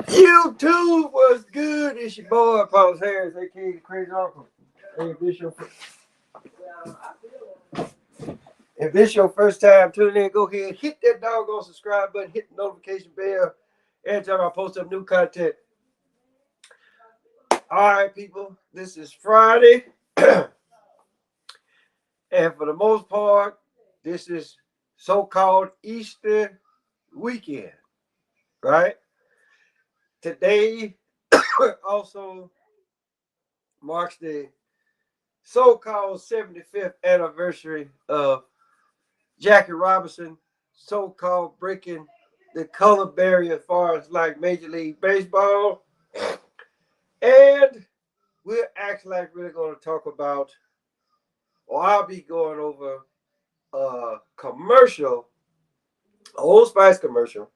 YouTube was good. It's your boy, Paul Harris, aka the Crazy Uncle. Hey, if this your first time tuning in, go ahead, hit that doggone subscribe button, hit the notification bell every time I post up new content. All right, people, this is Friday. And for the most part, this is so-called Easter weekend, right? Today also marks the so-called 75th anniversary of Jackie Robinson, so-called breaking the color barrier as far as like Major League Baseball. And we're actually like really going to talk about, or I'll be going over a commercial, Old Spice commercial,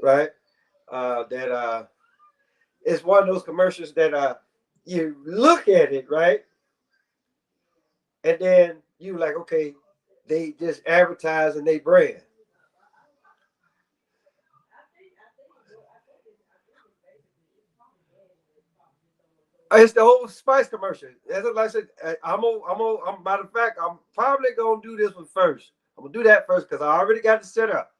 right? That it's one of those commercials that you look at it, right? And then you like, okay, they just advertise and they brand. It's the whole Spice commercial. As like I said, matter of fact, I'm probably gonna do this one first. I'm gonna do that first because I already got it set up.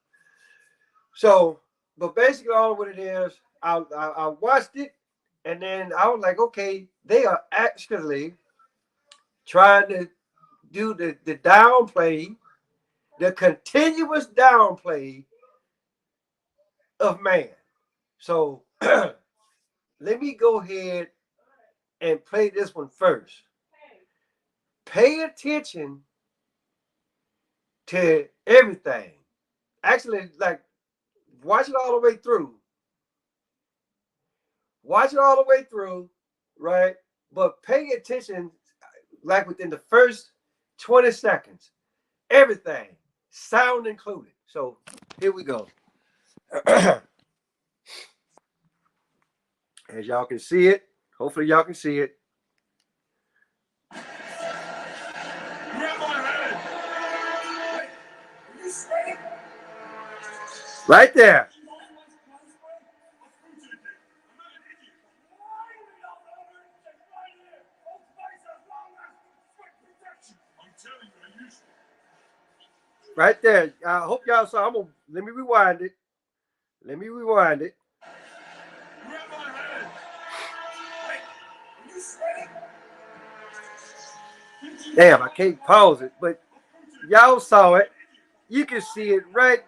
So, but basically, all what it is, I watched it, and then I was like, okay, they are actually trying to do the downplay, the continuous downplay of man. So, let me go ahead and play this one first. Pay attention to everything. Actually, like, watch it all the way through. Watch it all the way through, right? But pay attention, like within the first 20 seconds. Everything, sound included. So here we go. As y'all can see it, hopefully y'all can see it. Right there. Right there. I hope y'all saw. Let me rewind it. Let me rewind it. Damn, I can't pause it, but y'all saw it. You can see it right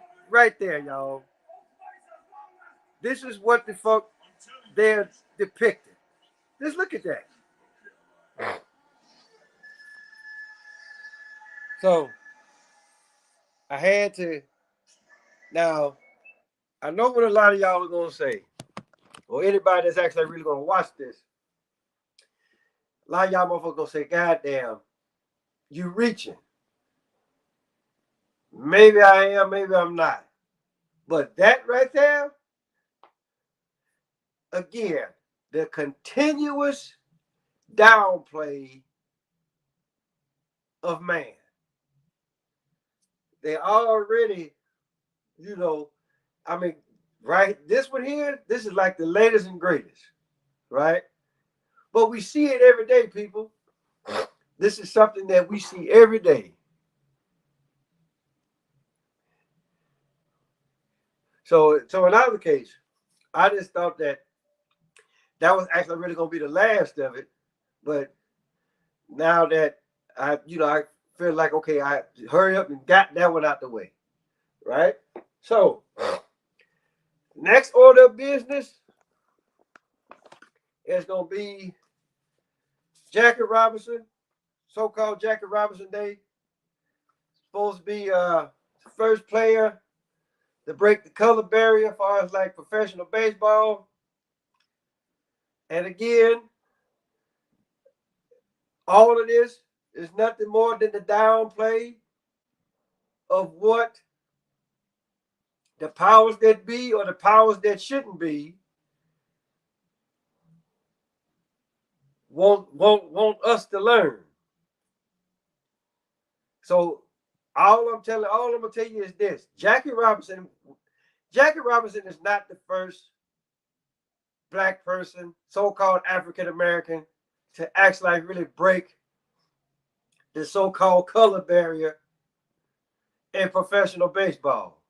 there, y'all. This is what the fuck they're depicting. Just look at that. So I had to. Now I know what a lot of y'all are gonna say, or anybody that's actually really gonna watch this. A lot of y'all motherfuckers gonna say, "God damn, you reaching." Maybe I am, maybe I'm not. But that right there, again, the continuous downplay of man. They already, you know, I mean, right? This one here, this is like the latest and greatest, right? But we see it every day, people. This is something that we see every day. So in our case, I just thought that was actually really gonna be the last of it. But now that I feel like okay, I hurry up and got that one out the way, right? So next order of business is gonna be Jackie Robinson, so-called Jackie Robinson Day. Supposed to be first player to break the color barrier as far as like professional baseball. And again, all of this is nothing more than the downplay of what the powers that be or the powers that shouldn't be want us to learn. So all I'm gonna tell you is this: Jackie Robinson Jackie Robinson is not the first black person, so-called African American, to actually really break the so-called color barrier in professional baseball.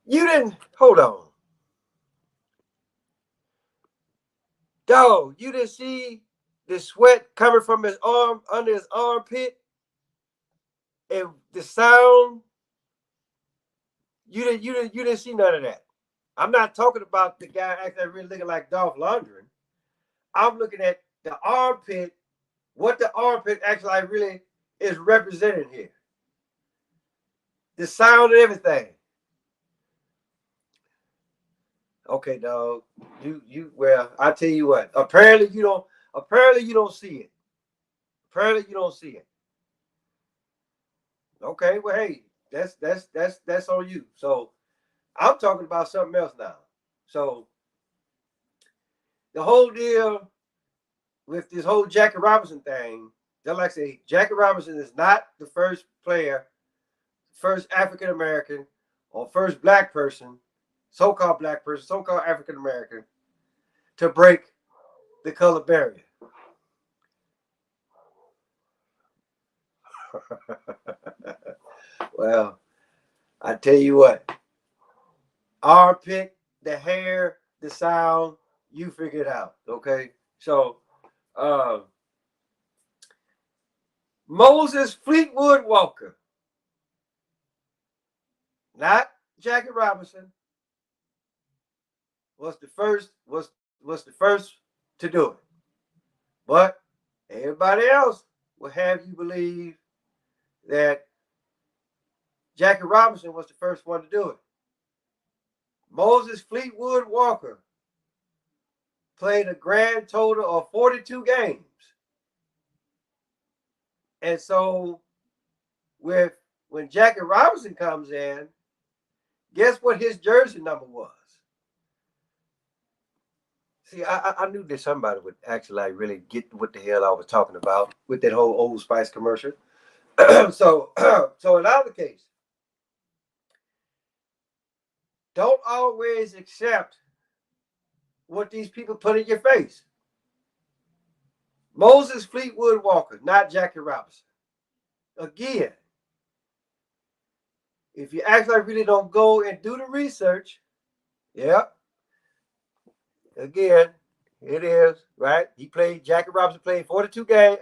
You didn't hold on. Dog, you didn't see the sweat coming from his arm under his armpit and the sound. You didn't see none of that. I'm not talking about the guy actually really looking like Dolph Lundgren. I'm looking at the armpit, what the armpit actually really is representing here. The sound and everything. Okay, dog. Well, I tell you what. Apparently you don't see it. Apparently you don't see it. Okay, well hey, that's on you. So I'm talking about something else now. So the whole deal with this whole Jackie Robinson thing, just like I say, Jackie Robinson is not the first player, first African American, or first black person, so-called black person, so-called African American, to break the color barrier. Well, I tell you what, armpit, the hair, the sound, you figure it out. Okay, so um, Moses Fleetwood Walker, not Jackie Robinson, was the first to do it. But everybody else will have you believe that Jackie Robinson was the first one to do it. Moses Fleetwood Walker played a grand total of 42 games. And so when Jackie Robinson comes in, guess what his jersey number was? See, I knew that somebody would actually like really get what the hell I was talking about with that whole Old Spice commercial. so so in our case, don't always accept what these people put in your face. Moses Fleetwood Walker, not Jackie Robinson. Again, if you actually really don't go and do the research, yeah, again, it is, right? Jackie Robinson played 42 games.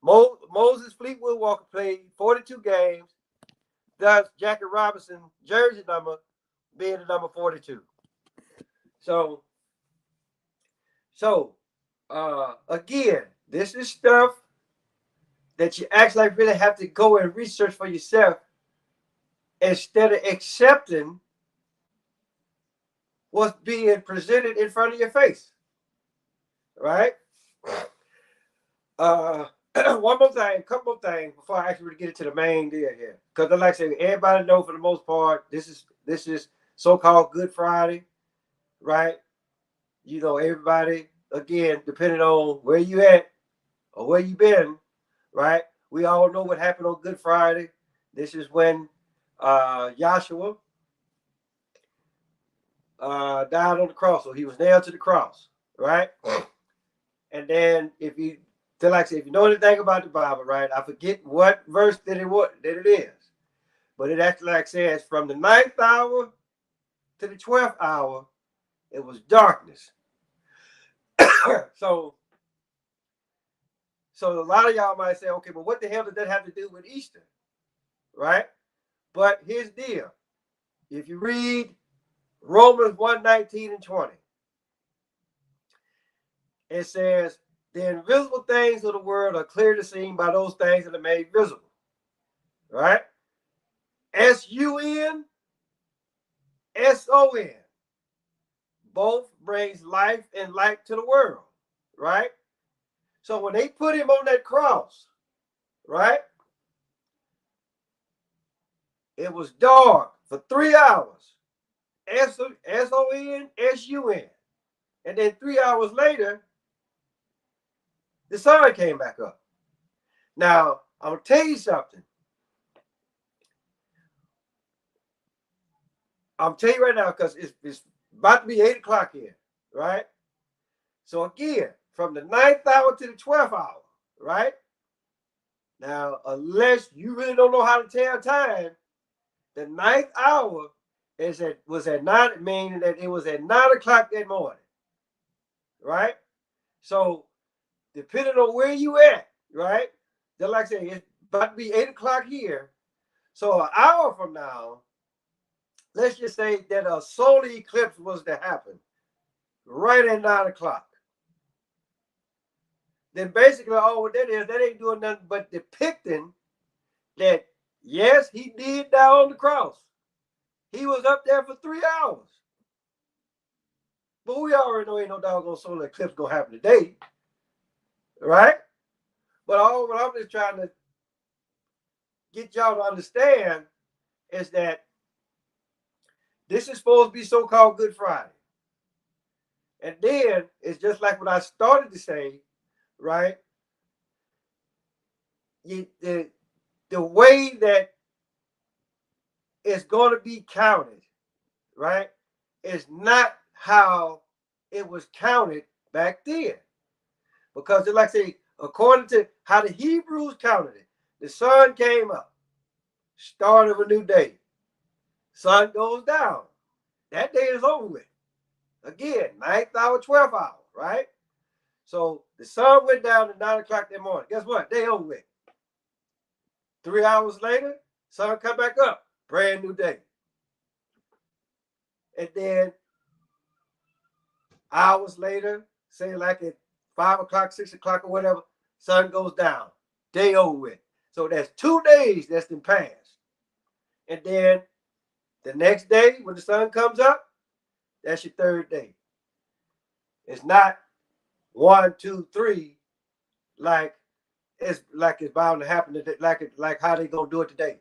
Moses Fleetwood Walker played 42 games. Thus, Jackie Robinson jersey number being the number 42. So, again, this is stuff that you actually really have to go and research for yourself instead of accepting what's being presented in front of your face. Right? One more thing, a couple more things before I actually get into the main deal here. Because like I said, everybody know for the most part, this is so-called Good Friday, right? You know, everybody, again, depending on where you at or where you been, right? We all know what happened on Good Friday. This is when Joshua died on the cross, so he was nailed to the cross, right? And then if you know anything about the Bible, right? I forget what verse that it is, but it actually like says from the 9th hour to the 12th hour, it was darkness. so a lot of y'all might say, okay, but what the hell does that have to do with Easter, right? But here's the deal: if you read Romans 1:19 and 20, it says, the invisible things of the world are clearly seen by those things that are made visible. Right? SUN, SON. Both brings life and light to the world. Right? So when they put him on that cross, right? It was dark for 3 hours. SON, SUN. And then 3 hours later, the sun came back up. Now, I'm going to tell you something. I'm telling you right now, because it's about to be 8 o'clock here, right? So again, from the 9th hour to the 12th hour, right? Now, unless you really don't know how to tell time, the 9th hour was at 9, meaning that it was at 9 o'clock that morning, right? So depending on where you at, right? Just like I said, it's about to be 8 o'clock here. So an hour from now, let's just say that a solar eclipse was to happen right at 9 o'clock. Then basically all what that is, that ain't doing nothing but depicting that, yes, he did die on the cross. He was up there for 3 hours. But we already know ain't no doggone solar eclipse gonna happen today, right? But all what I'm just trying to get y'all to understand is that this is supposed to be so-called Good Friday. And then it's just like what I started to say, right? The way that it's going to be counted, right, is not how it was counted back then. Because like I say, according to how the Hebrews counted it, the sun came up, start of a new day. Sun goes down. That day is over with. Again, 9th hour, 12th hour, right? So the sun went down at 9 o'clock that morning. Guess what? Day over with. 3 hours later, sun come back up. Brand new day. And then hours later, say like at 5 o'clock, 6 o'clock or whatever, sun goes down. Day over with. So that's 2 days that's been passed. And then the next day, when the sun comes up, that's your 3rd day. It's not 1, 2, 3, like it's bound to happen, like how they gonna do it today.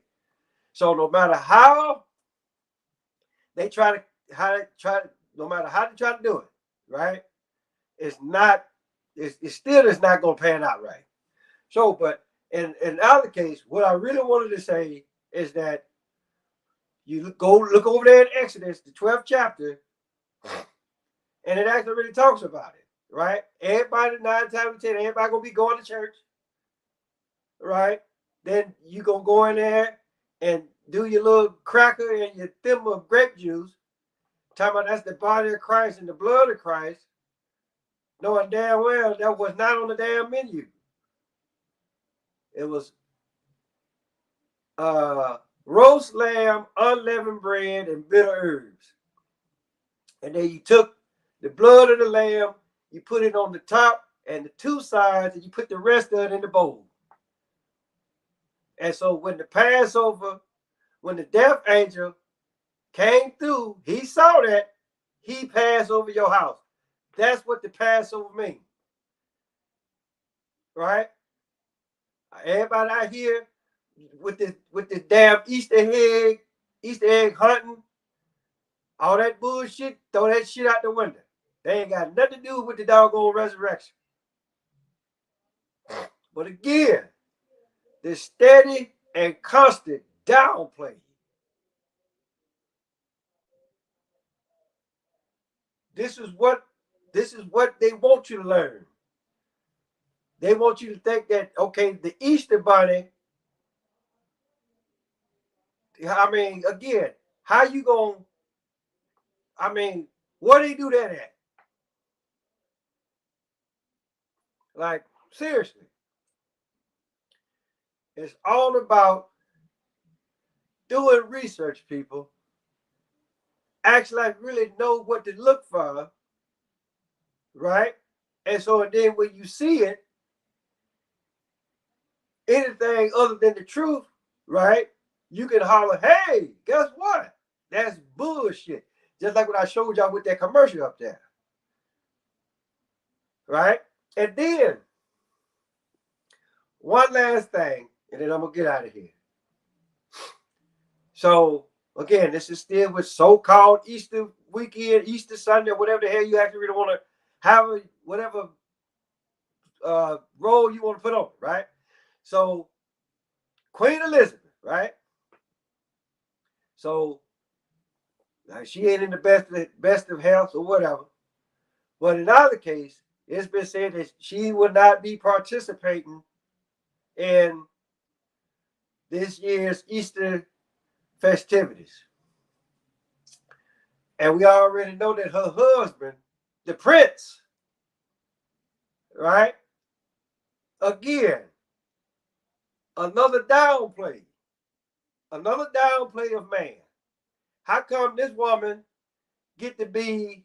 So no matter how they try to no matter how they try to do it, right? It's not. It still is not gonna pan out right. So, but in our case, what I really wanted to say is that you look over there in Exodus, the 12th chapter, and it actually really talks about it, right? Everybody 9 times out of 10, everybody gonna be going to church, right? Then you gonna go in there and do your little cracker and your thimble of grape juice, talking about that's the body of Christ and the blood of Christ, knowing damn well that was not on the damn menu. It was roast lamb, unleavened bread, and bitter herbs. And then you took the blood of the lamb, you put it on the top and the 2 sides, and you put the rest of it in the bowl. And so when the Passover, when the death angel came through, he saw that, he passed over your house. That's what the Passover means. Right? Everybody out here with this damn Easter egg hunting, all that bullshit, throw that shit out the window. They ain't got nothing to do with the doggone resurrection. But again, the steady and constant downplay. This is what they want you to learn. They want you to think that, okay, the Easter bunny, I mean, again, how you gonna, I mean, what do they do that at? Like, seriously. It's all about doing research, people. Actually, like really know what to look for, right? And so then when you see it, anything other than the truth, right? You can holler, hey, guess what? That's bullshit. Just like what I showed y'all with that commercial up there. Right? And then, one last thing, and then I'm going to get out of here. So, again, this is still with so-called Easter weekend, Easter Sunday, whatever the hell you actually really want to have, whatever role you want to put on, right? So Queen Elizabeth, right? So like, she ain't in the best of health or whatever. But in either case, it's been said that she will not be participating in this year's Easter festivities. And we already know that her husband, the prince, right? Again, another downplay. Another downplay of man. How come this woman get to be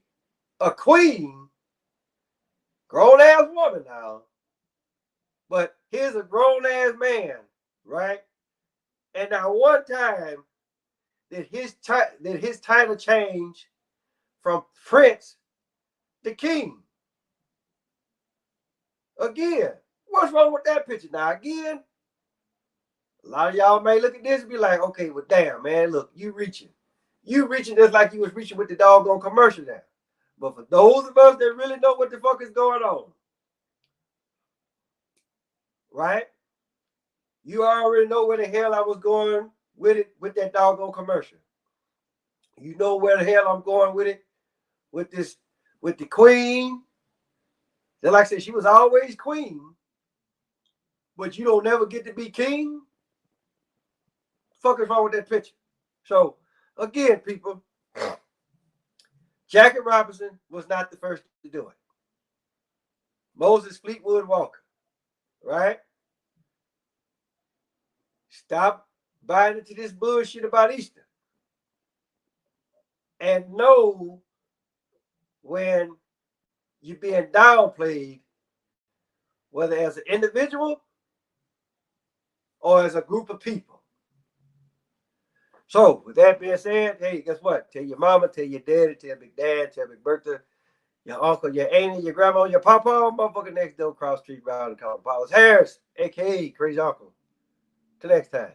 a queen, grown ass woman now, but here's a grown ass man, right? And now one time that his title changed from prince to king. Again, what's wrong with that picture? Now again, a lot of y'all may look at this and be like, okay, well, damn, man, look, you reaching just like you was reaching with the doggone commercial now. But for those of us that really know what the fuck is going on, right? You already know where the hell I was going with it, with that doggone commercial. You know where the hell I'm going with it, with this, with the queen. Then, like I said, she was always queen, but you don't never get to be king. Fuck is wrong with that picture? So, again, people, Jackie Robinson was not the first to do it. Moses Fleetwood Walker, right? Stop buying into this bullshit about Easter. And know when you're being downplayed, whether as an individual or as a group of people. So, with that being said, hey, guess what? Tell your mama, tell your daddy, tell Big Dad, tell Big Bertha, your uncle, your auntie, your grandma, your papa, motherfucker next door, cross street, round and call Paulus Harris, aka Crazy Uncle. Till next time.